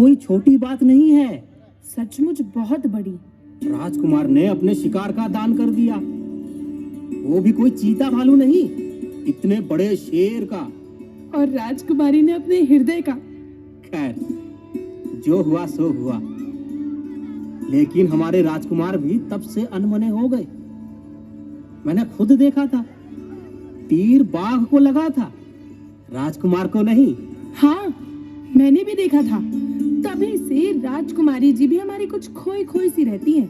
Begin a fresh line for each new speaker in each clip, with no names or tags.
कोई छोटी बात नहीं है।
सचमुच बहुत बड़ी।
राजकुमार ने अपने शिकार का दान कर दिया, वो भी कोई चीता भालू नहीं, इतने बड़े शेर का।
और राजकुमारी ने अपने हृदय का।
खैर, जो हुआ सो हुआ, लेकिन हमारे राजकुमार भी तब से अनमने हो गए। मैंने खुद देखा था, तीर बाघ को लगा था, राजकुमार को नहीं।
हाँ, मैंने भी देखा था। तभी से राजकुमारी जी भी हमारी कुछ खोई खोई सी रहती हैं।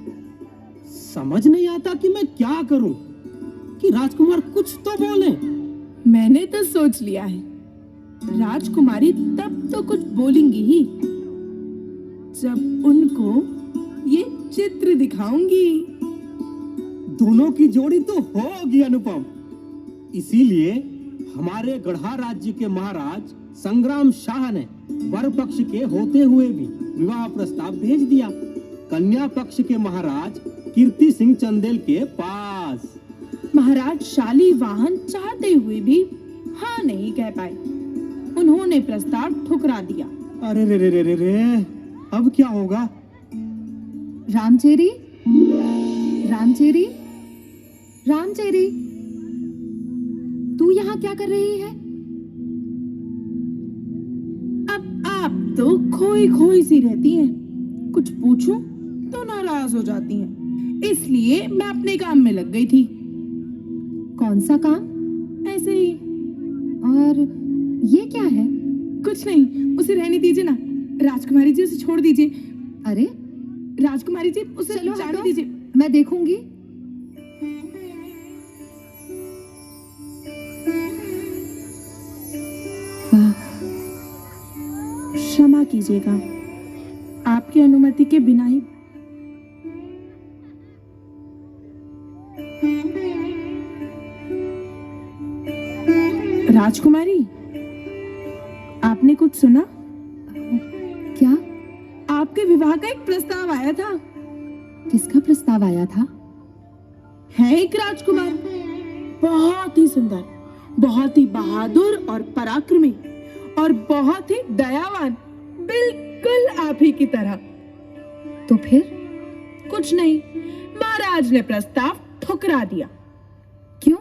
समझ नहीं आता कि मैं क्या करूं कि राजकुमार कुछ तो बोले।
मैंने तो सोच लिया है, राजकुमारी तब तो कुछ बोलेंगी ही जब उनको ये चित्र दिखाऊंगी।
दोनों की जोड़ी तो होगी अनुपम। इसीलिए हमारे गढ़ा राज्य के महाराज संग्राम शाह ने वर पक्ष के होते हुए भी विवाह प्रस्ताव भेज दिया कन्या पक्ष के महाराज कीर्ति सिंह चंदेल के पास।
महाराज शाली वाहन चाहते हुए भी हाँ नहीं कह पाए, उन्होंने प्रस्ताव ठुकरा दिया।
अरे रे रे रे रे रे, अब क्या होगा?
रामचेरी, रामचेरी, रामचेरी, तू यहाँ क्या कर रही है?
अब आप तो खोई खोई सी रहती हैं, कुछ पूछूं तो नाराज हो जाती हैं, इसलिए मैं अपने काम में लग गई थी।
कौन सा काम?
ऐसे ही।
और ये क्या है?
कुछ नहीं, उसे रहने दीजिए ना। राजकुमारी जी उसे छोड़ दीजिए।
अरे
राजकुमारी जी उसे
चलो
जाने
हटो,
दीजिए।
मैं देखूंगी।
क्षमा कीजिएगा, आपकी अनुमति के बिना ही। राजकुमारी, आपने कुछ सुना?
क्या?
आपके विवाह का एक प्रस्ताव आया था।
किसका प्रस्ताव आया था?
है एक राजकुमार, बहुत ही सुंदर, बहुत ही बहादुर और पराक्रमी और बहुत ही दयावान, बिल्कुल आप ही की तरह।
तो फिर?
कुछ नहीं, महाराज ने प्रस्ताव ठुकरा दिया।
क्यों?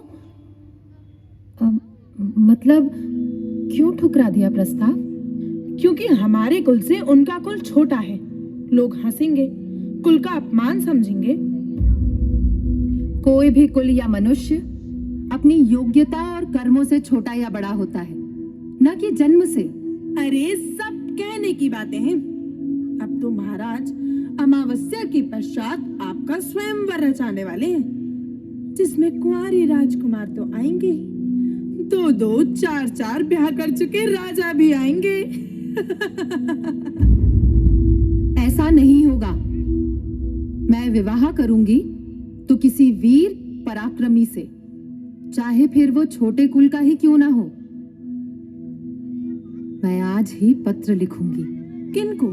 मतलब क्यों ठुकरा दिया प्रस्ताव?
क्योंकि हमारे कुल से उनका कुल छोटा है, लोग हंसेंगे, कुल का अपमान समझेंगे।
कोई भी कुल या मनुष्य अपनी योग्यता और कर्मों से छोटा या बड़ा होता है, न कि जन्म से।
अरे सब कहने की बातें हैं। अब तो महाराज अमावस्या के पश्चात आपका स्वयंवर रचाने वाले हैं, जिसमें कुंवारी राजकुमार तो आएंगे, दो दो चार चार ब्याह कर चुके राजा भी आएंगे।
ऐसा नहीं होगा। मैं विवाह करूंगी तो किसी वीर पराक्रमी से, चाहे फिर वो छोटे कुल का ही क्यों ना हो। मैं आज ही पत्र लिखूंगी।
किनको?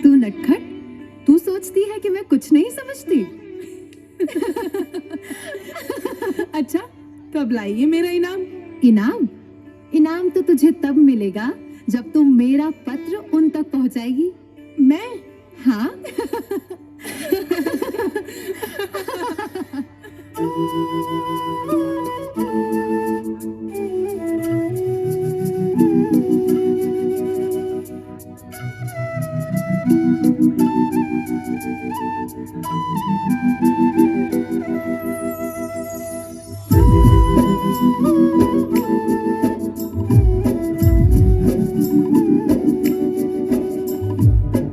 तू नटखट, तू सोचती है कि मैं कुछ नहीं समझती।
अच्छा, तब लाइए मेरा इनाम।
इनाम? इनाम तो तुझे तब मिलेगा जब तुम मेरा पत्र उन तक पहुंचाएगी।
मैं?
हाँ।